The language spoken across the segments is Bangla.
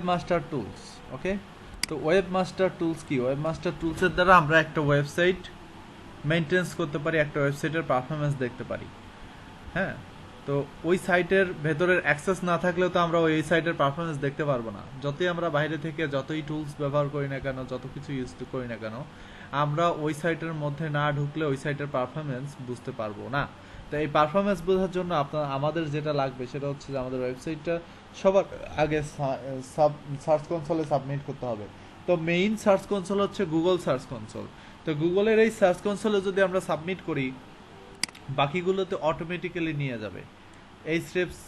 Webmaster tools. ওকে, তো ওয়েবমাস্টার টুলস কি? ওয়েবমাস্টার টুলসের দ্বারা আমরা একটা ওয়েবসাইট মেনটেন্স করতে পারি, একটা ওয়েবসাইটের পারফরমেন্স দেখতে পারি। হ্যাঁ, তো ওই সাইটের ভেতরের অ্যাক্সেস না থাকলেও তো আমরা ওই সাইটের পারফরমেন্স দেখতে পারবো না। যতই আমরা বাইরে থেকে যতই টুলস ব্যবহার করি না কেন, যত কিছু ইউজ করি না কেন, আমরা ওই সাইটের মধ্যে না ঢুকলে ওই সাইটের পারফরমেন্স বুঝতে পারবো না। তো এই পারফরমেন্স বোঝার জন্য আমাদের যেটা লাগবে সেটা হচ্ছে যে আমাদের ওয়েবসাইটটা সবার আগে সার্চ কনসোলে সাবমিট করতে হবে। তো মেইন সার্চ কনসোল হচ্ছে গুগল সার্চ কনসোল। তো গুগলের এই সার্চ কনসোলে যদি আমরা সাবমিট করি, বাকিগুলোতে অটোমেটিক্যালি নিয়ে যাবে। এই স্টেপস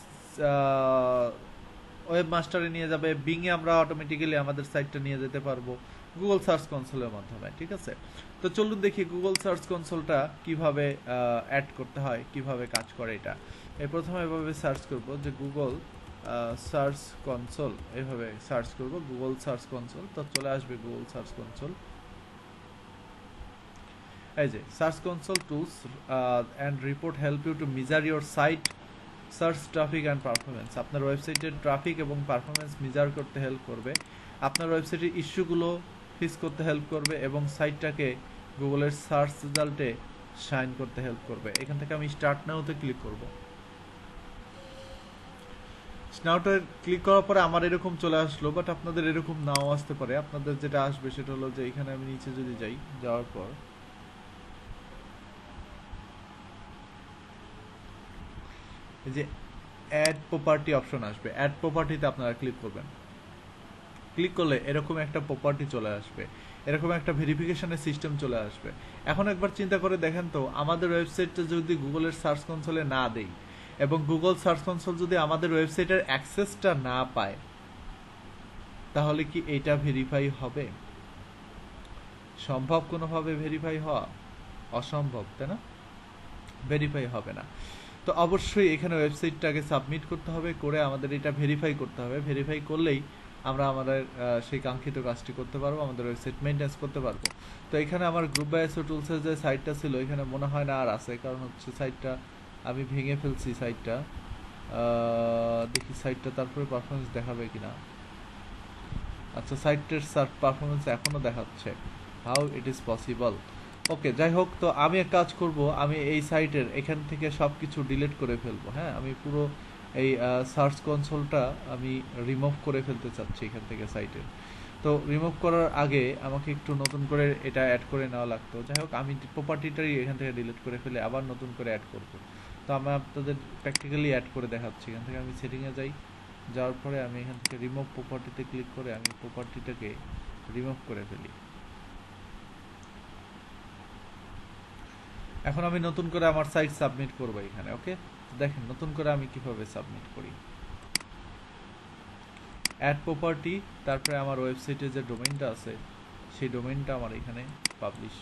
ওয়েবমাস্টারে নিয়ে যাবে, বিংয়ে আমরা অটোমেটিক্যালি আমাদের সাইটটা নিয়ে যেতে পারবো গুগল সার্চ কনসোলের মাধ্যমে। ঠিক আছে, তো চলুন দেখি গুগল সার্চ কনসোলটা কিভাবে অ্যাড করতে হয়, কিভাবে কাজ করে এটা। প্রথমে এভাবে সার্চ করব যে গুগল সার্চ কনসোল, এভাবে সার্চ করব গুগল সার্চ কনসোল, তো চলে আসবে গুগল সার্চ কনসোল। এই যে search console tools and report help you to measure your site search traffic and performance. আপনার ওয়েবসাইটের ট্রাফিক এবং পারফরমেন্স মেজার করতে হেল্প করবে, আপনার ওয়েবসাইটের ইস্যুগুলো ফিক্স করতে হেল্প করবে এবং সাইটটাকে গুগলের সার্চ রেজাল্টে শাইন করতে হেল্প করবে। এখান থেকে আমি স্টার্ট নাওতে ক্লিক করব। নাওটা ক্লিক করার পরে আমার এরকম চলে আসলো, বাট আপনাদের এরকম নাও আসতে পারে। আপনাদের যেটা আসবে সেটা হলো যে এখানে আমি নিচে যদি যাই, যাওয়ার পর এই যে অ্যাড প্রপার্টি অপশন আসবে, অ্যাড প্রপার্টিতে আপনারা ক্লিক করবেন। ক্লিক করলে এরকম একটা প্রপার্টি চলে আসবে, এরকম একটা ভেরিফিকেশনের সিস্টেম চলে আসবে। এখন একবার চিন্তা করে দেখেন তো, আমাদের ওয়েবসাইটটা যদি গুগলের সার্চ কনসোলে না দেই এবং গুগল সার্চ কনসোল যদি আমাদের ওয়েবসাইটের অ্যাক্সেসটা না পায়, তাহলে কি এটা ভেরিফাই হবে? সম্ভব কোনোভাবে ভেরিফাই হওয়া? অসম্ভব, তাই না? ভেরিফাই হবে না। তো অবশ্যই এখানে ওয়েবসাইটটাকে সাবমিট করতে হবে, করে আমাদের এটা ভেরিফাই করতে হবে। ভেরিফাই করলেই আমরা আমাদের সেই কাঙ্ক্ষিত কাজটি করতে পারবো, আমাদের ওয়েবসাইট মেনটেন্স করতে পারবো। তো এখানে আমার গ্রুপ বাই এসও টুলসের যে সাইটটা ছিল, এখানে মনে হয় না আর আছে, কারণ হচ্ছে সাইটটা আমি ভেঙে ফেলছি। সাইটটা দেখি সাইটটা তারপরে পারফরমেন্স দেখাবে কিনা। আচ্ছা, সাইটের পারফরমেন্স এখনও দেখাচ্ছে, হাউ ইট ইজ পসিবল। ওকে, যাই হোক, তো আমি এক কাজ করব, আমি এই সাইটের এখান থেকে সব কিছু ডিলিট করে ফেলবো। হ্যাঁ, আমি পুরো এই সার্চ কনসোলটা আমি রিমুভ করে ফেলতে চাচ্ছি এখান থেকে সাইটের। তো রিমুভ করার আগে আমাকে একটু নতুন করে এটা অ্যাড করে নেওয়া লাগতো। যাই হোক, আমি প্রপার্টিটাই এখান থেকে ডিলিট করে ফেলে আবার নতুন করে অ্যাড করব। তো আমি আপনাদের প্র্যাকটিক্যালি অ্যাড করে দেখাচ্ছি। এখান থেকে আমি সেটিংয়ে যাই, যাওয়ার পরে আমি এখান থেকে রিমুভ প্রপার্টিতে ক্লিক করে আমি প্রপার্টিটাকে রিমুভ করে ফেলি। এখন আমি নতুন করে আমার সাইট সাবমিট করব এখানে। ওকে, দেখেন নতুন করে আমি কিভাবে সাবমিট করি। অ্যাড প্রপার্টি, তারপরে আমার ওয়েবসাইটে যে ডোমেইনটা আছে সেই ডোমেইনটা আমার এখানে পাবলিশ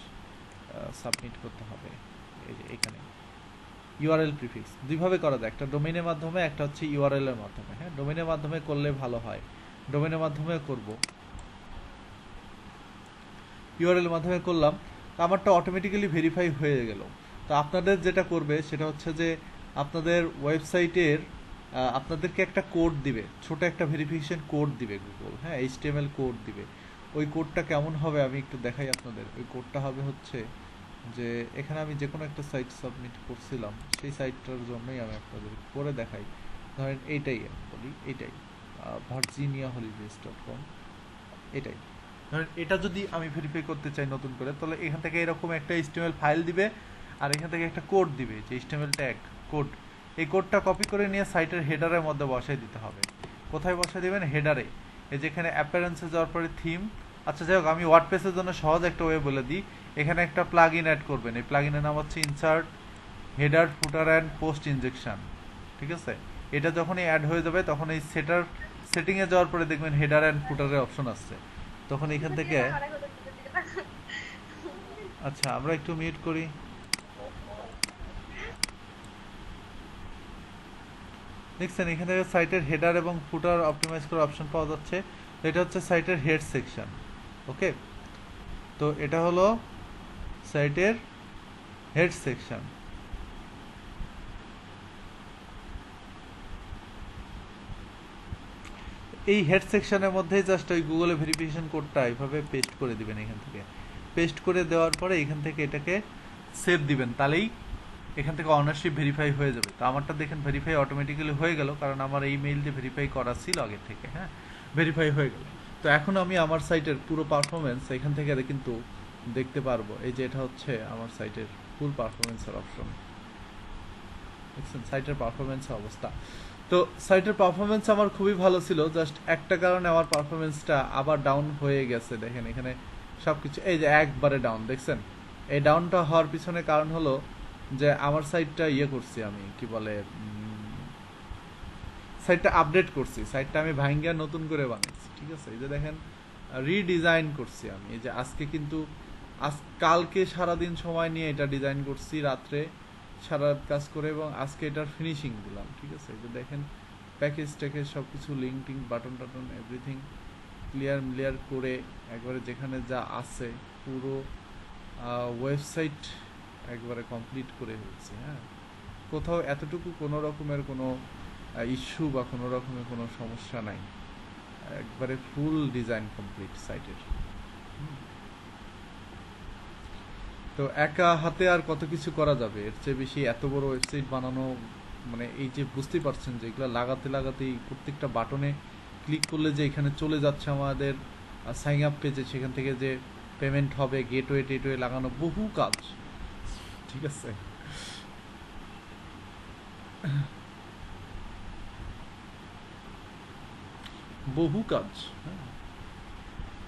সাবমিট করতে হবে। এই যে এখানে ইউআরএল প্রিফিক্স দুইভাবে করা যায়, একটা ডোমেইনের মাধ্যমে, একটা হচ্ছে ইউআরএল এর মাধ্যমে। হ্যাঁ, ডোমেইনের মাধ্যমে করলে ভালো হয়, ডোমেইনের মাধ্যমে করব। ইউআরএল এর মাধ্যমে করলাম, তো আমারটা অটোমেটিক্যালি ভেরিফাই হয়ে গেল। তো আপনাদের যেটা করবে সেটা হচ্ছে যে আপনাদের ওয়েবসাইটের আপনাদেরকে একটা কোড দিবে, ছোট একটা ভেরিফিকেশন কোড দিবে গুগল। হ্যাঁ, এইচটিএমএল কোড দিবে। ওই কোডটা কেমন হবে আমি একটু দেখাই আপনাদের। ওই কোডটা হবে হচ্ছে যে এখানে আমি যে কোনো একটা সাইট সাবমিট করছিলাম, সেই সাইটটার জন্যই আমি আপনাদের করে দেখাই। ধরেন এইটাই আমি বলি, এইটাই virginiaholidays.com, এটাই। ধরেন এটা যদি আমি ভেরিফাই করতে চাই নতুন করে, তাহলে এখান থেকে এরকম একটা এইচটিএমএল ফাইল দিবে আর এখান থেকে একটা কোড দিবে, যে এইচটিএমএল ট্যাগ কোড। এই কোডটা কপি করে নিয়ে সাইটের হেডারের মধ্যে বসাই দিতে হবে। কোথায় বসাই দিবেন? হেডারে। এই যেখানে অ্যাপিয়ারেন্সে যাওয়ার পরে থিম। আচ্ছা, যাই হোক, আমি ওয়ার্ডপ্রেসের জন্য সহজ একটা ওয়ে বলে দিই। এখানে একটা প্লাগ ইন অ্যাড করবেন। এই প্লাগ ইনের নাম হচ্ছে insert header footer and post injection. ঠিক আছে, এটা যখনই অ্যাড হয়ে যাবে তখন এই সেটিংয়ে যাওয়ার পরে দেখবেন হেডার অ্যান্ড ফুটারের অপশন আসছে, তখন এখান থেকে আচ্ছা আমরা একটু মিউট করি। দেখছেন এখানে সাইটের হেডার এবং ফুটার অপটিমাইজ করার অপশন পাওয়া যাচ্ছে। এটা হচ্ছে সাইটের হেড সেকশন। ওকে, তো এটা হলো সাইটের হেড সেকশন। এই হেড সেকশনের মধ্যে জাস্ট ওই গুগলে ভেরিফিকেশন কোডটা এইভাবে পেস্ট করে দিবেন। এখান থেকে পেস্ট করে দেওয়ার পরে এখান থেকে এটাকে সেভ দিবেন, তাহলেই এখান থেকে অনারশিপ ভেরিফাই হয়ে যাবে। তো আমারটা দেখেন ভেরিফাই অটোমেটিক্যালি হয়ে গেল, কারণ আমার এই মেইল দিয়ে ভেরিফাই করা ছিল আগে থেকে। হ্যাঁ, ভেরিফাই হয়ে গেল। তো এখন আমি আমার সাইটের পুরো পারফরমেন্স এখান থেকে কিন্তু দেখতে পারবো। এই যে এটা হচ্ছে আমার সাইটের ফুল পারফরমেন্সের অপশন, দেখছেন সাইটের পারফরমেন্সের অবস্থা। তো সাইটের পারফরমেন্স আমার খুবই ভালো ছিল, জাস্ট একটা কারণে আমার পারফরমেন্সটা আবার ডাউন হয়ে গেছে। দেখেন এখানে সব কিছু এই যে একবারে ডাউন, দেখছেন? এই ডাউনটা হওয়ার পিছনে কারণ হলো যে আমার সাইটটা করছি আমি, কি বলে, সাইটটা আপডেট করছি, সাইটটা আমি ভাঙ্গিয়া নতুন করে বানাইছি। ঠিক আছে, এই যে দেখেন রিডিজাইন করছি আমি। এই যে আজকে কিন্তু কালকে সারাদিন সময় নিয়ে এটা ডিজাইন করছি, রাত্রে সারা রাত কাজ করে, এবং আজকে এটার ফিনিশিং দিলাম। ঠিক আছে, এই যে দেখেন প্যাকেজ ট্যাকেজ সব কিছু লিঙ্ক টিঙ্ক বাটন টাটন এভরিথিং ক্লিয়ার করে একবারে যেখানে যা আছে পুরো ওয়েবসাইট একবারে কমপ্লিট করে হচ্ছে। হ্যাঁ, কোথাও এতটুকু কোনো রকমের কোনো ইস্যু বা কোনো রকমের কোনো সমস্যা নাই, একবারে ফুল ডিজাইন কমপ্লিট সাইটের। তো একা হাতে আর কত কিছু করা যাবে, এর চেয়ে বেশি এত বড় ওয়েবসাইট বানানো, মানে এই যে বুঝতেই পারছেন যে এগুলো লাগাতেই প্রত্যেকটা বাটনে ক্লিক করলে যে এখানে চলে যাচ্ছে আমাদের সাইন আপ পেজে, সেখান থেকে যে পেমেন্ট হবে, গেটওয়ে টেটওয়ে লাগানো, বহু কাজ। ঠিক আছে, বহু কাজ।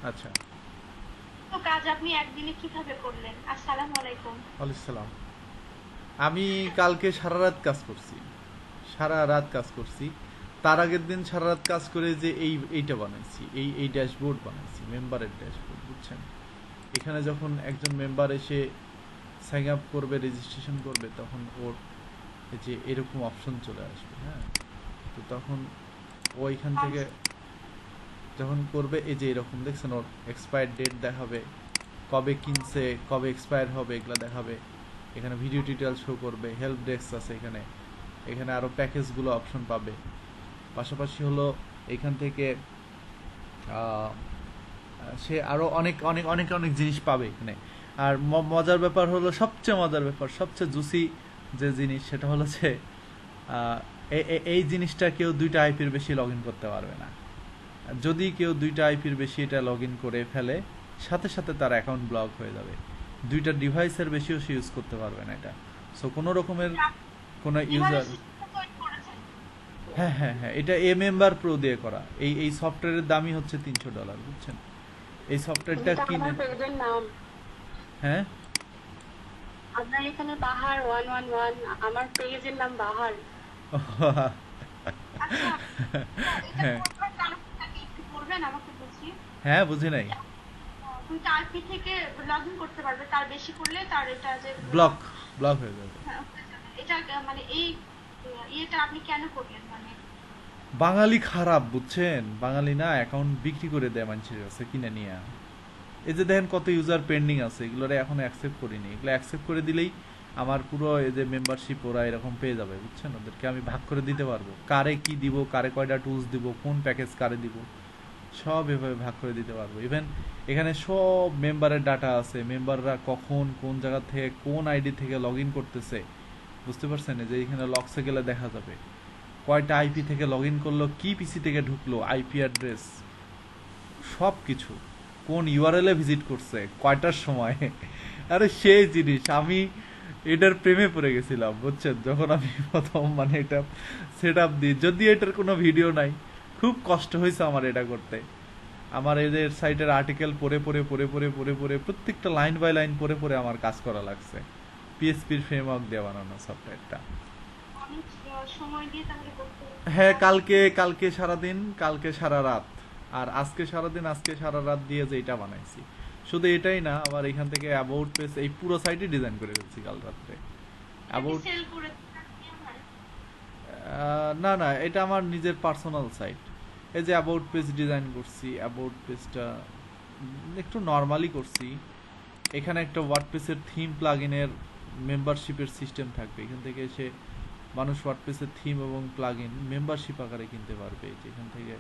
আচ্ছা, তো কাজ আপনি একদিনে কিভাবে করলেন? আসসালামু আলাইকুম। ওয়ালাইকুম সালাম। আমি কালকে সারা রাত কাজ করছি। তার আগের দিন সারা রাত কাজ করে যে এইটা বানাইছি, এই ড্যাশবোর্ড বানাইছি, মেম্বারের ড্যাশবোর্ড, বুঝছেন? এখানে যখন একজন মেম্বার এসে সাইন আপ করবে, রেজিস্ট্রেশন করবে, তখন ওর এই যে এরকম অপশন চলে আসবে। হ্যাঁ, তো তখন ও এখান থেকে যখন করবে, এই যে এরকম দেখছেন, ওর এক্সপায়ার ডেট দেখাবে, কবে কিনছে, কবে এক্সপায়ার হবে, এগুলো দেখাবে। এখানে ভিডিও ডিটেল শো করবে, হেল্প ডেস্ক আছে এখানে, এখানে আরও প্যাকেজগুলো অপশন পাবে। পাশাপাশি হলো এখান থেকে সে আরও অনেক অনেক অনেক অনেক জিনিস পাবে এখানে। আর মজার ব্যাপার হলো, সবচেয়ে জুসি যে জিনিস, সেটা হলো যে এই জিনিসটা কেউ 2টা আইপির বেশি লগ ইন করতে পারবে না। যদি কেউ 2টা আইপির বেশি এটা লগ ইন করে ফেলে, সাথে সাথে তার অ্যাকাউন্ট ব্লক হয়ে যাবে। 2টা ডিভাইসের বেশিও সে ইউজ করতে পারবে না এটা। সো কোনো রকমের কোনো ইউজার, হ্যাঁ, এটা মেম্বার প্রো দিয়ে করা। এই সফটওয়্যারের দামই হচ্ছে $300, বুঝছেন? এই সফটওয়্যারটা কিনে, হ্যাঁ, আপনার এখানে বাহার 111, আমার পেজের নাম বাহার। হ্যাঁ একটু বলবেন আমাকে বুঝি? হ্যাঁ, বুঝি নাই। কিন্তু আইপি থেকে লগ ইন করতে পারবে, তার বেশি করলে তার এটা যে ব্লক হয়ে যাবে। এটা মানে এই ইয়েটা আপনি কেন করলেন? মানে বাঙালি খারাপ, বুঝছেন? বাঙালি না অ্যাকাউন্ট বিক্রি করে দেয় মানুষের কাছে কিনে নিয়ে। এই যে দেখেন কত ইউজার পেন্ডিং আছে, এগুলোরে এখনো অ্যাকসেপ্ট করিনি। এগুলো অ্যাকসেপ্ট করে দিলেই আমার পুরো এই যে মেম্বারশিপ ওরা এরকম পেয়ে যাবে, বুঝছেন? ওদেরকে আমি ভাগ করে দিতে পারবো, কারে কি দিব, কারে কয়টা টুলস দিব, কোন প্যাকেজ কারে দিব, সব এভাবে ভাগ করে দিতে পারবো। ইভেন এখানে সব মেম্বারের ডাটা আছে, মেম্বাররা কখন কোন জায়গা থেকে কোন আইডি থেকে লগ ইন করতেছে, বুঝতে পারছেন? যে এখানে লক্সে গেলে দেখা যাবে কয়টা আইপি থেকে লগ ইন করলো, কি পিসি থেকে ঢুকলো, আইপি অ্যাড্রেস, সব কিছু, কোন ইউআরএল এ ভিজিট করছে, কয়টার সময়। আরে সেই জিনিস, আমি এটার প্রেমে পড়ে গেছিলাম, বুঝছেন? যখন আমি প্রথম মানে এটা সেট আপ দিই, যদি এটার কোনো ভিডিও নাই, খুব কষ্ট হয়েছে আমার এটা করতে। আমার এদের সাইটের আর্টিকেল পড়ে প্রত্যেকটা লাইন বাই লাইন পড়ে আমার কাজ করা লাগছে, পিএসপির ফ্রেমওয়ার্ক দিয়ে বানানো সফটওয়্যারটা। অনেক সময় দিয়ে তাহলে করতে। হ্যাঁ, কালকে সারাদিন, কালকে সারা রাত, আর আজকে সারাদিন, আজকে সারা রাত দিয়ে যে এটা বানাইছি। শুধু এটাই না, আবার এখান থেকে অ্যাবাউট পেজ, এই পুরো সাইটই ডিজাইন করে ফেলছি কাল রাত্রে। অ্যাবাউট, সেল করে না, এটা আমার নিজের পার্সোনাল সাইট। এই যে অ্যাবাউট পেজ ডিজাইন করছি, অ্যাবাউট পেজটা একটু নর্মালি করছি। এখানে একটা ওয়ার্ডপ্রেসের থিম প্লাগইনের মেম্বারশিপের সিস্টেম থাকবে, এখান থেকে এসে মানুষ ওয়ার্ডপ্রেসের থিম এবং প্লাগইন মেম্বারশিপ আকারে কিনতে পারবে। যেখান থেকে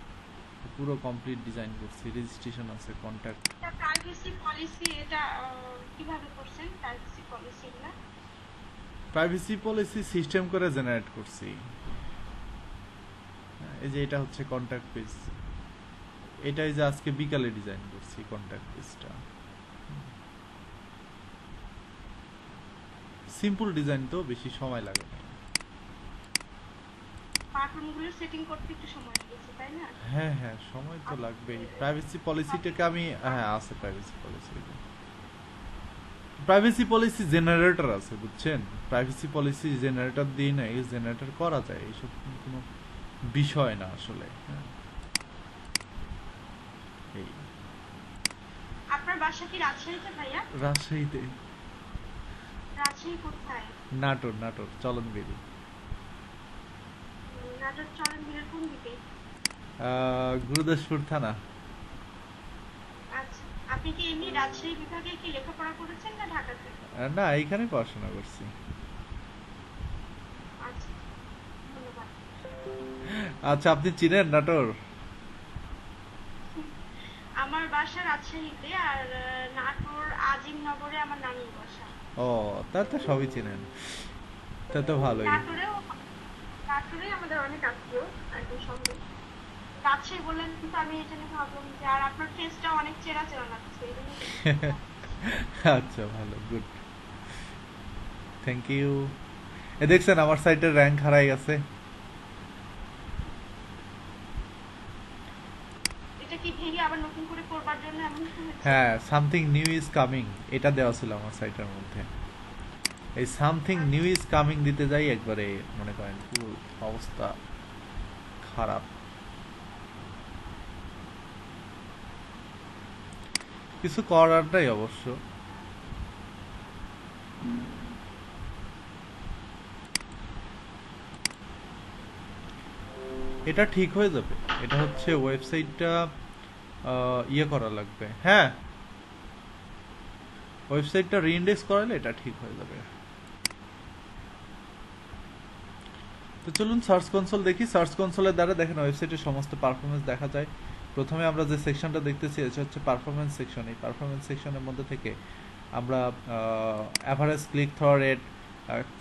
পুরো কমপ্লিট ডিজাইন করছি, রেজিস্ট্রেশন আছে, কন্ট্যাক্ট। এটা প্রাইভেসি পলিসি, এটা কিভাবে করছেন প্রাইভেসি পলিসিগুলো? প্রাইভেসি পলিসি সিস্টেম করে জেনারেট করছি। এই যে এটা হচ্ছে কন্ট্যাক্ট পেজ, এটাই যে আজকে বিকালে ডিজাইন করছি কন্ট্যাক্ট পেজটা। সিম্পল ডিজাইন তো, বেশি সময় লাগে না। বাটনগুলো সেটিং করতে একটু সময় লেগেছে তাই না? হ্যাঁ হ্যাঁ, সময় তো লাগবেই। প্রাইভেসি পলিসিটাকে আমি, হ্যাঁ আছে privacy policy, privacy policy generator আছে বুঝছেন। প্রাইভেসি পলিসি জেনারেটর দিয়ে না, এই জেনারেটর করা যায়, এইসব কোনো বিষয় না আসলে। হ্যাঁ, এই আপনার বাসা কি রাজশাহীতে ভাইয়া? রাজশাহীতে। রাজশাহী কোথায়? নাটোর, নাটোর চলনবিল। নাটোর চরণবিলের কোন দিকে? গুরুদাসপুর থানা। আচ্ছা, আপনি কি এমনি রাজশাহী বিভাগে কি লেখাপড়া করেছেন না ঢাকাতে? না, এইখানে পড়াশোনা করছি। আচ্ছা, ধন্যবাদ। আচ্ছা, আপনি চিনেন নাটোর? আমার বাসা রাজশাহীতে, আর নাটোর আজিমনগরে আমার নানির বাসা। ও, তা তো সবই চিনেন, তা তো ভালোই। নাটোরে আমাদের অনেক আত্মীয় একদম সঙ্গে। রাজশাহী বললেন কিন্তু আমি এই জন্য ভাবলাম যে, আর আপনার ফেসটা অনেক চেনা চেনা লাগছে এই জন্য। আচ্ছা, ভালো, গুড, থ্যাংক ইউ। এ দেখছেন আমার সাইটের র্যাঙ্ক হারাই গেছে। এটা কি ভেঙে আবার নতুন করে করবার জন্য এমন কি হচ্ছে? হ্যাঁ, সামথিং নিউ ইজ কামিং, এটা দেওয়া ছিল আমার সাইটের মধ্যে। এই সামথিং নিউ ইজ কামিং দিতে যাই একবারে মনে করেন পুরো অবস্থা খারাপ। কিছু করার নাই অবশ্য। এটা ঠিক হয়ে যাবে। এটা হচ্ছে ওয়েবসাইটটা ইয়ে করা লাগবে। হ্যাঁ, ওয়েবসাইটটা রিইন্ডেক্স করালে এটা ঠিক হয়ে যাবে। তো চলুন সার্চ কনসোল দেখি। সার্চ কনসোলের দ্বারা দেখেন ওয়েবসাইটের সমস্ত পারফরমেন্স দেখা যায়। প্রথমে আমরা যে সেকশনটা দেখতেছি এটা হচ্ছে পারফরমেন্স সেকশন। এই পারফরমেন্স সেকশনের মধ্যে থেকে আমরা অ্যাভারেজ ক্লিক থ্রো রেট,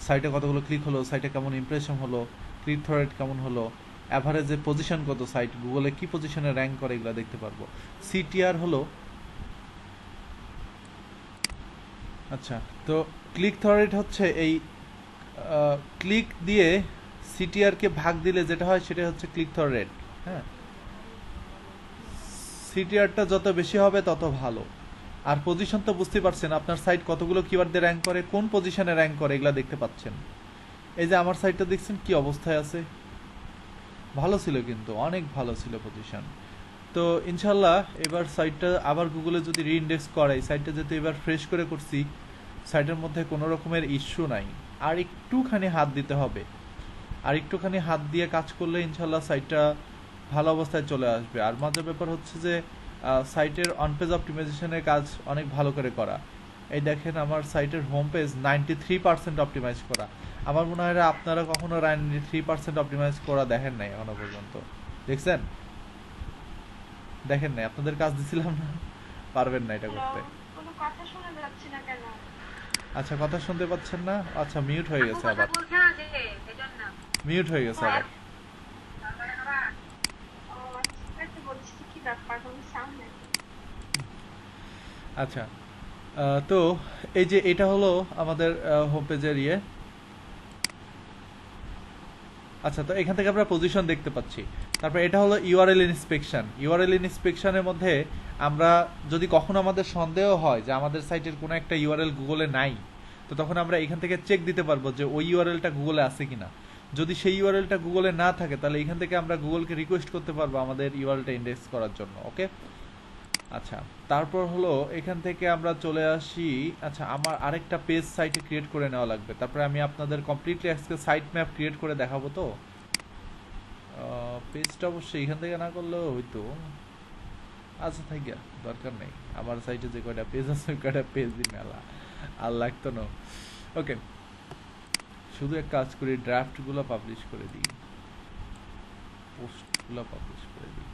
সাইটে কতগুলো ক্লিক হলো, সাইটে কেমন ইমপ্রেশন হলো, ক্লিক থ্রো রেট কেমন হলো, অ্যাভারেজে পজিশন কত, সাইট গুগলে কি পজিশনে র্যাঙ্ক করে, এগুলো দেখতে পারবো। সিটিআর হলো, আচ্ছা, তো ক্লিক থ্রো রেট হচ্ছে এই ক্লিক দিয়ে সিটিআরকে ভাগ দিলে যেটা হয় সেটা হচ্ছে ক্লিক থ্রো রেট। হ্যাঁ, সিটিআরটা যত বেশি হবে তত ভালো। আর পজিশন তো বুঝতে পারছেন, আপনার সাইট কতগুলো কিওয়ার্ড দিয়ে র্যাঙ্ক করে, কোন পজিশনে র্যাঙ্ক করে, এগুলো দেখতে পাচ্ছেন। এই যে আমার সাইটটা দেখছেন কি অবস্থায় আছে, ভালো ছিল কিন্তু, অনেক ভালো ছিল পজিশন। তো ইনশাল্লাহ এবার সাইটটা আবার গুগলে যদি রিইন্ডেক্স করে, সাইটটা যেহেতু এবার ফ্রেশ করে করছি, সাইটের মধ্যে কোনো রকমের ইস্যু নাই। আর একটুখানি হাত দিতে হবে, আর একটুখানি হাত দিয়ে কাজ করলে ইনশাল্লাহ সাইটটা ভালো অবস্থায় চলে আসবে। আর মজার ব্যাপার হচ্ছে যে সাইটের অন পেজ অপটিমাইজেশনের কাজ অনেক ভালো করে করা। এই দেখেন আমার সাইটের হোম পেজ 93% অপটিমাইজ করা। আমার মনে হয় আপনারা কখনো 93% অপটিমাইজ করা দেখেন নাই এখনো পর্যন্ত। দেখছেন? দেখেন নাই? আপনাদের কাজ দিছিলাম না, পারবেন না এটা করতে। কোনো কথা শোনা যাচ্ছে না কেন? আচ্ছা, কথা শুনতে পাচ্ছেন না? আচ্ছা, মিউট হয়ে গেছে কথা আবার। বলছে না যে এজন্য। মিউট হয়ে গেছে আবার। ও আচ্ছা, একটু বলছি কি ব্যাপার, কোনো সাউন্ড নেই। আচ্ছা, তো এই যে এটা হলো আমাদের হোম পেজের ইয়ে। আচ্ছা, তো এখান থেকে আমরা পজিশন দেখতে পাচ্ছি। তারপর এটা হলো ইউআরএল ইন্সপেকশন। ইউআরএল ইন্সপেকশনের মধ্যে আমরা যদি কখনো আমাদের সন্দেহ হয় যে আমাদের সাইটের কোনো একটা ইউআরএল গুগলে নাই, তো তখন আমরা এখান থেকে চেক দিতে পারবো যে ওই ইউআরএলটা গুগলে আছে কিনা। যদি সেই ইউআরএলটা গুগলে না থাকে তাহলে এখান থেকে আমরা গুগলকে রিকোয়েস্ট করতে পারবো আমাদের ইউআরএলটা ইন্ডেক্স করার জন্য। ওকে, আচ্ছা, তারপর হলো এখান থেকে আমরা চলে আসি। আচ্ছা, আমার আরেকটা পেজ সাইটে ক্রিয়েট করে নেওয়া লাগবে। তারপরে আমি আপনাদের কমপ্লিটলি আজকে সাইট ম্যাপ ক্রিয়েট করে দেখাবো। তো পেজটা অবশ্যই এখান থেকে না করলেও হইতো। আচ্ছা, থাকি, দরকার নেই। আমার সাইটে যে কয়টা পেজ আছে ওই কয়টা পেজই মেলা, আর লাগতো না। ওকে, শুধু এক কাজ করি, ড্রাফটগুলো পাবলিশ করে দিই, পোস্টগুলো পাবলিশ করে দিই।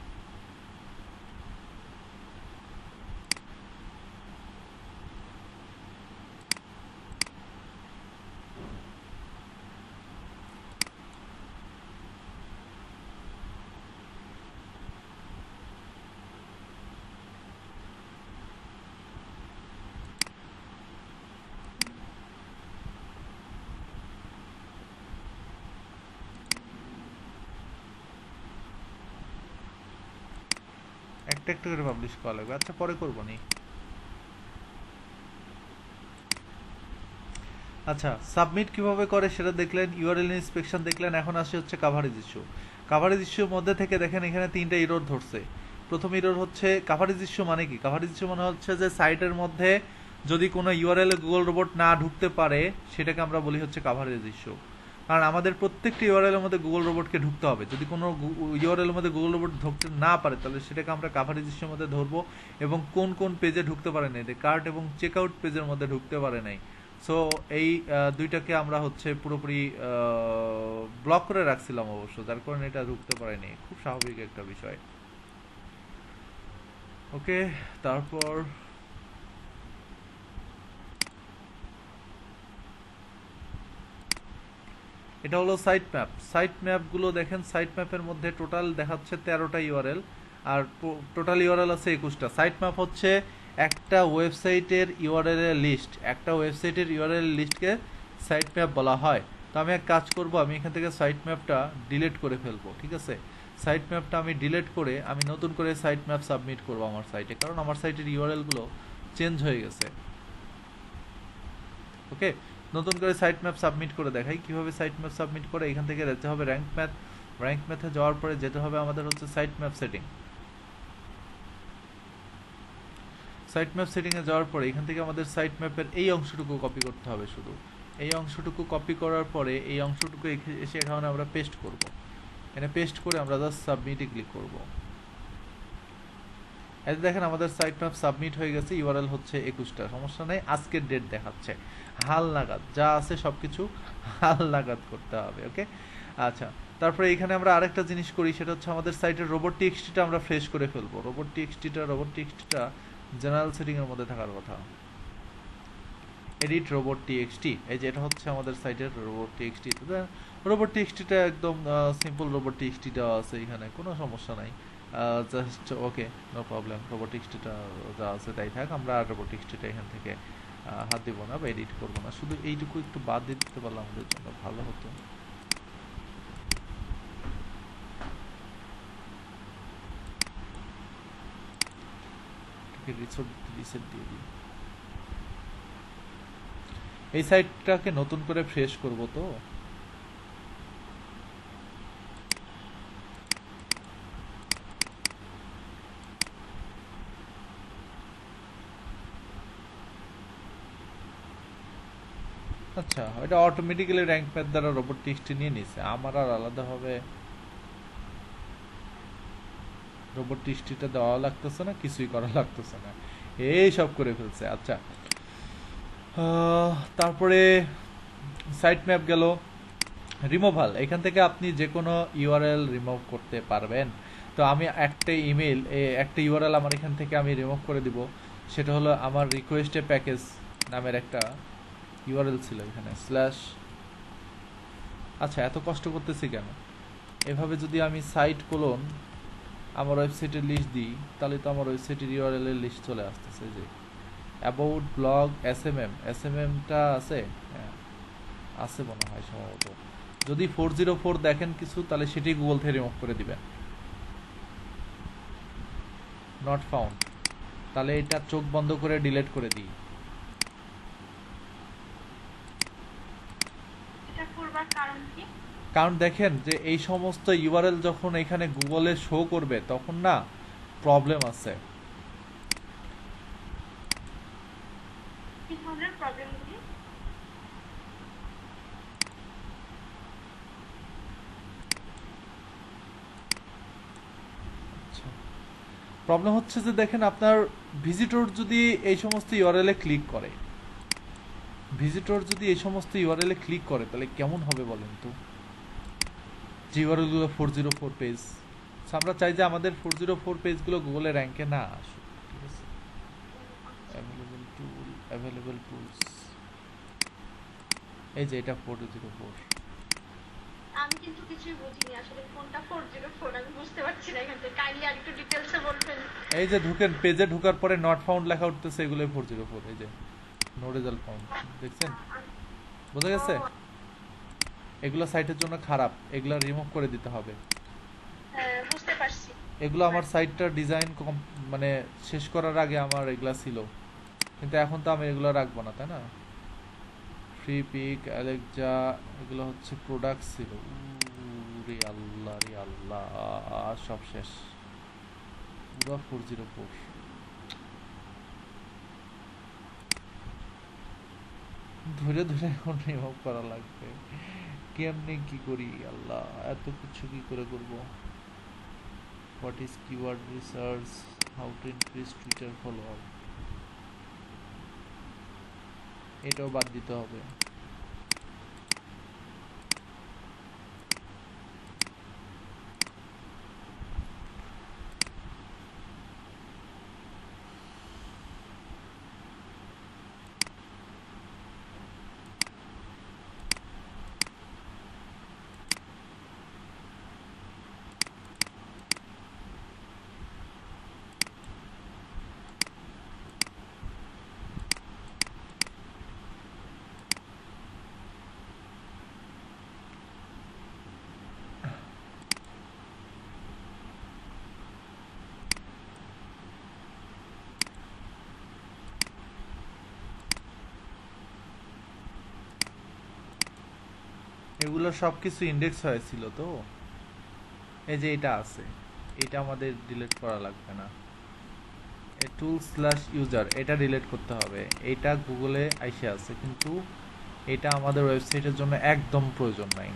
একটা একটা করে পাবলিশ করা লাগবে। আচ্ছা পরে করবো নি। আচ্ছা সাবমিট কিভাবে করে সেটা দেখলেন, ইউআরএল ইন্সপেকশন দেখলেন, এখন আসে হচ্ছে কাভারেজ ইস্যু। কাভারেজ ইস্যুর মধ্যে থেকে দেখেন এখানে তিনটা ইরর ধরছে। প্রথম ইরর হচ্ছে কাভারেজ ইস্যু মানে কি? কাভারেজ ইস্যু মানে হচ্ছে যে সাইটের মধ্যে যদি কোনো ইউআরএল এ গুগল রোবট না ঢুকতে পারে সেটাকে আমরা বলি হচ্ছে কাভারেজ ইস্যু। কারণ আমাদের প্রত্যেকটা ইউআরএল এর মধ্যে গুগল রোবটকে ঢুকতে হবে। যদি কোনো ইউআরএল এর মধ্যে গুগল রোবট ঢুকতে না পারে তাহলে সেটাকে আমরা কাভারেজ ইস্যুর মধ্যে ধরবো। এবং কোন কোন পেজে ঢুকতে পারে নাই, কার্ট এবং চেকআউট পেজের মধ্যে ঢুকতে পারে নাই। সো এই দুইটাকে আমরা হচ্ছে পুরোপুরি ব্লক করে রাখছিলাম অবশ্য, যার কারণে এটা ঢুকতে পারেনি। খুব স্বাভাবিক একটা বিষয়। ওকে, তারপর এটা হলো সাইট ম্যাপ। সাইট ম্যাপগুলো দেখেন, সাইট ম্যাপের মধ্যে টোটাল দেখাচ্ছে 13টা ইউআরএল আর টোটাল ইউআরএল আছে 21টা। সাইট ম্যাপ হচ্ছে একটা ওয়েবসাইটের ইউআরএল এর লিস্ট। একটা ওয়েবসাইটের ইউআরএল লিস্টকে সাইট ম্যাপ বলা হয়। তো আমি এক কাজ করব, আমি এখান থেকে সাইট ম্যাপটা ডিলিট করে ফেলবো, ঠিক আছে? সাইট ম্যাপটা আমি ডিলিট করে আমি নতুন করে সাইট ম্যাপ সাবমিট করব আমার সাইটে, কারণ আমার সাইটের ইউআরএলগুলো চেঞ্জ হয়ে গেছে। ওকে, নতুন করে সাইট ম্যাপ সাবমিট করে দেখাই কিভাবে সাইট ম্যাপ সাবমিট করে। এখান থেকে যেতে হবে র্যাঙ্ক ম্যাথ, র্যাঙ্ক ম্যাথে যাওয়ার পরে যেতে হবে আমাদের হচ্ছে site map setting. Site map সেটিংয়ে যাওয়ার পরে এখান থেকে আমাদের সাইট ম্যাপের এই অংশটুকু কপি করতে হবে। শুধু এই অংশটুকু কপি করার পরে এই অংশটুকু এসে এখানে আমরা পেস্ট করব। এখানে পেস্ট করে আমরা জাস্ট সাবমিটে ক্লিক করব। এই দেখেন আমাদের সাইট ম্যাপ সাবমিট হয়ে গেছে। ইউআরএল হচ্ছে 21টা, সমস্যা নেই। আজকের ডেট দেখাচ্ছে। হাল নাগাদ যা আছে সবকিছু হাল নাগাদ করতে হবে। ওকে, আচ্ছা তারপরে এখানে আমরা আরেকটা জিনিস করি, সেটা হচ্ছে আমাদের সাইটের রোবট টিএক্সটিটা আমরা ফ্রেশ করে ফেলবো। রোবট টিএক্সটিটা জেনারেল সেটিং এর মধ্যে থাকার কথা। এডিট রোবট টিএক্সটি, এই যে এটা হচ্ছে আমাদের সাইটের রোবট টিএক্সটি। রোবট টিএক্সটিটা একদম সিম্পল রোবট টিএক্সটি দেওয়া আছে, এখানে কোনো সমস্যা নাই। Just okay, no problem. Robot টিএক্সটিটা যা আছে তাই থাক, আমরা আর রোবট টিএক্সটিটা এখান থেকে হাত দিব না বা এডিট করবো না। শুধু এইটুকু একটু বাদ দিয়ে দিতে পারলে আমাদের জন্য ভালো হতো। রিসেট দিয়ে দিই। এই সাইটটাকে নতুন করে ফ্রেশ করব। তো আচ্ছা, এটা অটোমেটিক্যালি র্যাঙ্ক ম্যাথ দ্বারা রোবট টিএক্সটি নিয়ে নিছে। আমার আর আলাদাভাবে রোবট টিএক্সটিটা দেওয়া লাগতেছে না, কিছুই করা লাগতেছে না, এই সব করে ফেলছে। আচ্ছা, তারপরে সাইট ম্যাপ গেল। রিমুভাল, এখান থেকে আপনি যে কোনো ইউআরএল রিমুভ করতে পারবেন। তো আমি একটা ইমেল, একটা ইউআরএল আমার এখান থেকে আমি রিমুভ করে দিব। সেটা হলো আমার রিকোয়েস্টে প্যাকেজ নামের একটা ইউআরএল ছিল এখানে স্ল্যাশ। আচ্ছা, এত কষ্ট করতেছি কেন? এভাবে যদি আমি সাইট কোলন আমার ওয়েবসাইটের লিস্ট দিই, তাহলে তো আমার ওয়েবসাইটের ইউআরএল এর লিস্ট চলে আসতেছে। যে অ্যাবাউট ব্লগ এসএমএমটা আছে, হ্যাঁ আছে মনে হয় সম্ভবত। যদি 404 দেখেন কিছু, তাহলে সেটি গুগল থেকে রিমুভ করে দিবেন। নট ফাউন্ড, তাহলে এটা চোখ বন্ধ করে ডিলিট করে দিই। এটা করবার কারণ কি? কারণ দেখেন যে এই সমস্ত ইউআরএল যখন এখানে গুগলে শো করবে তখন না প্রবলেম আছে। কি ধরনের প্রবলেমগুলি? প্রবলেম হচ্ছে যে দেখেন আপনার ভিজিটর যদি এই সমস্ত ইউআরএল এ ক্লিক করে, তাহলে কেমন হবে বলেন তো? যে ইউআরএল গুলো 404 পেজ, আমরা চাই যে আমাদের 404 পেজগুলো গুগলে র্যাঙ্কে না আসুক, ঠিক আছে? অ্যাভেলেবল টুলস, এই যে এটা 404। আমি কিন্তু কিছুই বুঝিনি আসলে কোনটা 404, আমি বুঝতে পারছি না। এখান থেকে কাইন্ডলি আর একটু ডিটেইলসে বলবেন? এই যে ঢুকেন, পেজে ঢোকার পরে নট ফাউন্ড লেখা উঠতেছে, এগুলোই 404। এই যে নো রেজাল্ট ফাউন্ড, দেখছেন? বোঝা গেছে? এগুলো সাইটের জন্য খারাপ, এগুলো রিমুভ করে দিতে হবে। হ্যাঁ, বুঝতে পারছি। এগুলো আমার সাইটটা ডিজাইন মানে শেষ করার আগে আমার এগুলা ছিল, কিন্তু এখন তো আমি এগুলো রাখবো না, তাই না? ফ্রি পিক, অ্যালেক্সা, এগুলো হচ্ছে প্রোডাক্ট ছিল। রে আল্লাহ রে আল্লাহ, সব শেষ, পুরো 404। ধরে ধরে এখন রিমুভ করা লাগবে, কেমনে কি করি আল্লাহ, এত কিছু কি করে করব? What is keyword research, how to increase Twitter follower, এটাও বাদ দিতে হবে। এগুলো সব কিছু ইন্ডেক্স হয়েছিল তো, এই যে এটা আছে, এটা আমাদের ডিলিট করা লাগবে না। টুল স্ল্যাশ ইউজার এটা ডিলিট করতে হবে, এটা গুগলে আইসে আছে, কিন্তু এটা আমাদের ওয়েবসাইটের জন্য একদম প্রয়োজন নাই।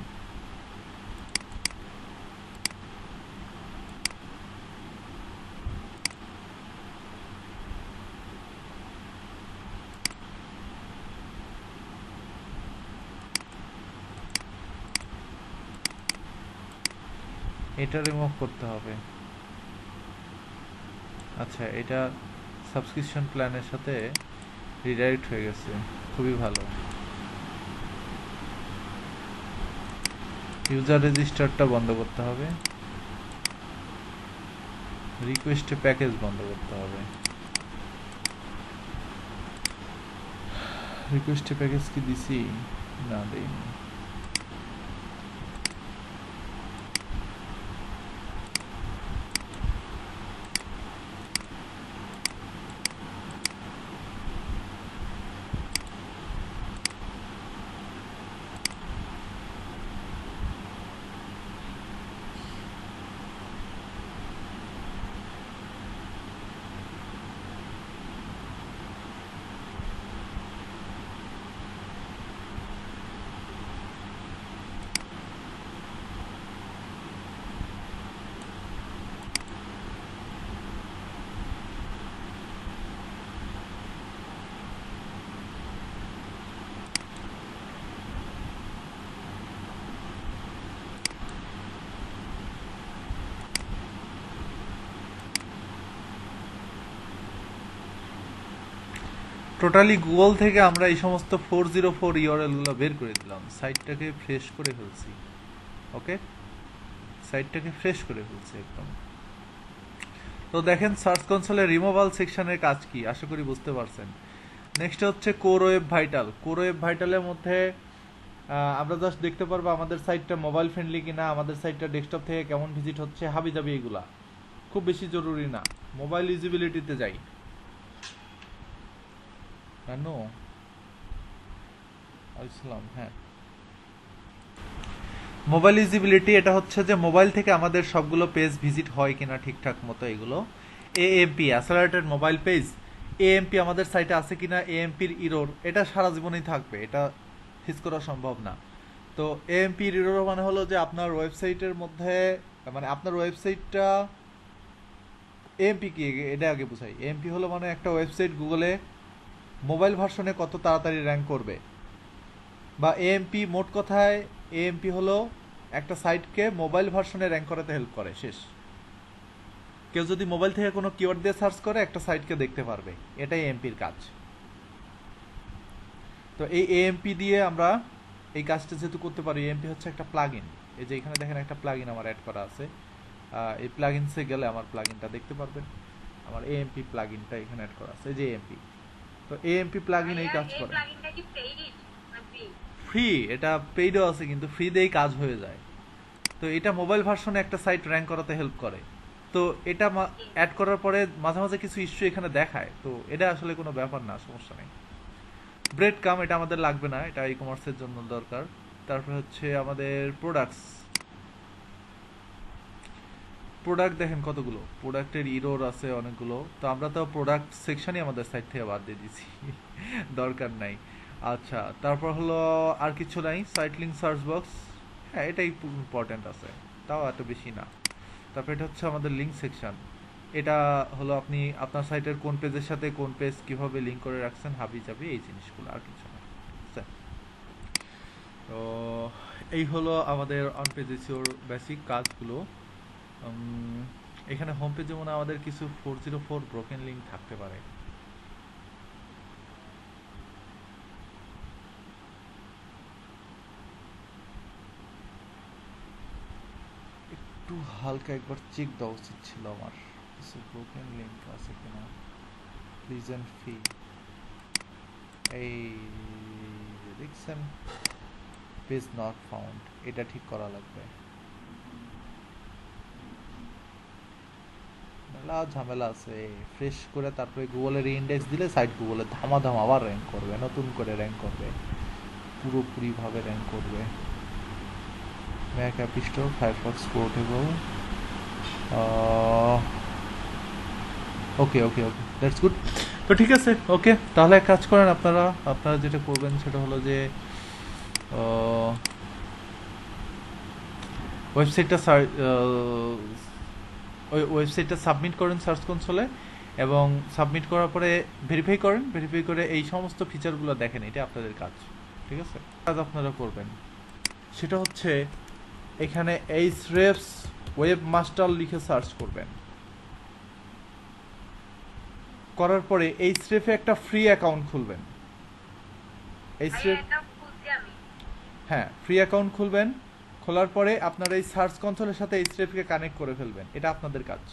এটা রিমুভ করতে হবে। আচ্ছা, এটা সাবস্ক্রিপশন প্ল্যানের সাথে রিডাইরেক্ট হয়ে গেছে, খুবই ভালো। ইউজার রেজিস্টারটা বন্ধ করতে হবে, রিকোয়েস্টে প্যাকেজ বন্ধ করতে হবে। রিকোয়েস্টে প্যাকেজ কি দিছি? না, দেইনি। টোটালি গুগল থেকে আমরা এই সমস্ত 404 ইউআরএল বের করে দিলাম, সাইটটাকে ফ্রেশ করে ফেলছি। ওকে, সাইটটাকে ফ্রেশ করে ফেলছি একদম। তো দেখেন সার্চ কনসোলে রিমুভাল সেকশনের কাজ কি, আশা করি বুঝতে পারছেন। নেক্সট হচ্ছে core web vital. Core web ভাইটালের মধ্যে আমরা জাস্ট দেখতে পারবো আমাদের সাইটটা মোবাইল ফ্রেন্ডলি কিনা, আমাদের সাইটটা ডেস্কটপ থেকে কেমন ভিজিট হচ্ছে, হাবি জাবি, এগুলা খুব বেশি জরুরি না। মোবাইল ইউজিবিলিটিতে যাই। নো আসসালাম, হ্যাঁ, মোবাইল ইউজিবিলিটি এটা হচ্ছে যে মোবাইল থেকে আমাদের সবগুলো পেজ ভিজিট হয় কিনা ঠিকঠাক মতো, এগুলো। এএমপি অ্যাসেলারেটেড মোবাইল পেজ, এএমপি আমাদের সাইটে আছে কিনা, এএমপির ইরোর, এটা সারা জীবনই থাকবে, এটা ফিক্স করা সম্ভব না। তো এএমপির ইরোর মানে হলো যে আপনার ওয়েবসাইটের মধ্যে, মানে আপনার ওয়েবসাইটটা, এএমপি কি এটা আগে বুঝাই। এএমপি হলো মানে একটা ওয়েবসাইট গুগলে মোবাইল ভার্সনে কত তাড়াতাড়ি র্যাঙ্ক করবে, বা এএমপি মোট কথায় এএমপি হলো একটা সাইটকে মোবাইল ভার্সনে র্যাঙ্ক করাতে হেল্প করে, শেষ। কেউ যদি মোবাইল থেকে কোনো কিওয়ার্ড দিয়ে সার্চ করে একটা সাইটকে দেখতে পারবে, এটাই এএমপির কাজ। তো এই এএমপি দিয়ে আমরা এই কাজটা যেহেতু করতে পারি, এএমপি হচ্ছে একটা প্লাগইন। এই যে এখানে দেখেন একটা প্লাগইন আমার অ্যাড করা আছে, এই প্লাগইনসে গেলে আমার প্লাগইনটা দেখতে পারবেন, আমার এএমপি প্লাগইনটা এখানে অ্যাড করা আছে, এই যে এএমপি। তো এএমপি প্লাগইন এই কাজ করে। ফ্রি, এটা পেইডও আছে, কিন্তু ফ্রি দিয়েই কাজ হয়ে যায়। তো এটা মোবাইল ভার্সনে একটা সাইট র্যাঙ্ক করাতে হেল্প করে। তো এটা অ্যাড করার পরে মাঝে মাঝে কিছু ইস্যু এখানে দেখায়, তো এটা আসলে কোনো ব্যাপার না, সমস্যা নেই। ব্রেড কাম এটা আমাদের লাগবে না, এটা ই কমার্সের জন্য দরকার। তারপরে হচ্ছে আমাদের প্রোডাক্ট দেখেন কতগুলো, প্রোডাক্টের ইরোর আছে অনেকগুলো, তো আমরা তো প্রোডাক্ট সেকশনই আমাদের সাইড থেকে বাদ দিয়ে দিছি দরকার নাই। আচ্ছা, তারপর হলো আর কিছু নাই, সাইট লিঙ্ক সার্চ বক্স, হ্যাঁ এটাই ইম্পর্টেন্ট আছে, তাও এত বেশি না। তারপর এটা হচ্ছে আমাদের লিঙ্ক সেকশন, এটা হলো আপনি আপনার সাইটের কোন পেজের সাথে কোন পেজ কিভাবে লিঙ্ক করে রাখছেন, হাবি যাবি এই জিনিসগুলো, আর কিছু না। ঠিক আছে? তো এই হলো আমাদের অন পেজ এসইওর বেসিক কাজগুলো। এখানে হোম পেজে মনে হয় আমাদের কিছু 404 ব্রোকেন লিঙ্ক থাকতে পারে। একটু হালকা একবার চেক দেওয়া উচিত ছিল আমার, কিছু ব্রোকেন লিঙ্ক আছে কিনা। প্লিজেন্ট ফি, এই দেখছেন, পেজ নট ফাউন্ড, এটা ঠিক করা লাগবে। মেলা ঝামেলা আছে, ফ্রেশ করে তারপরে গুগলের ইন্ডেক্স দিলে সাইট গুগলে ধামাধাম আবার র্যাঙ্ক করবে, নতুন করে র্যাঙ্ক করবে, পুরোপুরিভাবে র্যাঙ্ক করবে। Mac app store, Firefox portable, okay okay okay, that's good. তো ঠিক আছে, ওকে, তাহলে এক কাজ করেন আপনারা, আপনারা যেটা করবেন সেটা হলো যে ওয়েবসাইটটা ওই ওয়েবসাইটটা সাবমিট করেন সার্চ কনসোলে, এবং সাবমিট করার পরে ভেরিফাই করেন, ভেরিফাই করে এই সমস্ত ফিচারগুলো দেখেন, এটা আপনাদের কাজ। ঠিক আছে, কাজ আপনারা করবেন সেটা হচ্ছে এখানে এইচরেফস ওয়েব মাস্টার লিখে সার্চ করবেন, করার পরে এইচরেফে একটা ফ্রি অ্যাকাউন্ট খুলবেন। এইচরেফ, হ্যাঁ ফ্রি অ্যাকাউন্ট খুলবেন, খোলার পরে আপনার এই সার্চ কনসোলের সাথে এইচরেফকে কানেক্ট করে ফেলবেন, এটা আপনাদের কাজ।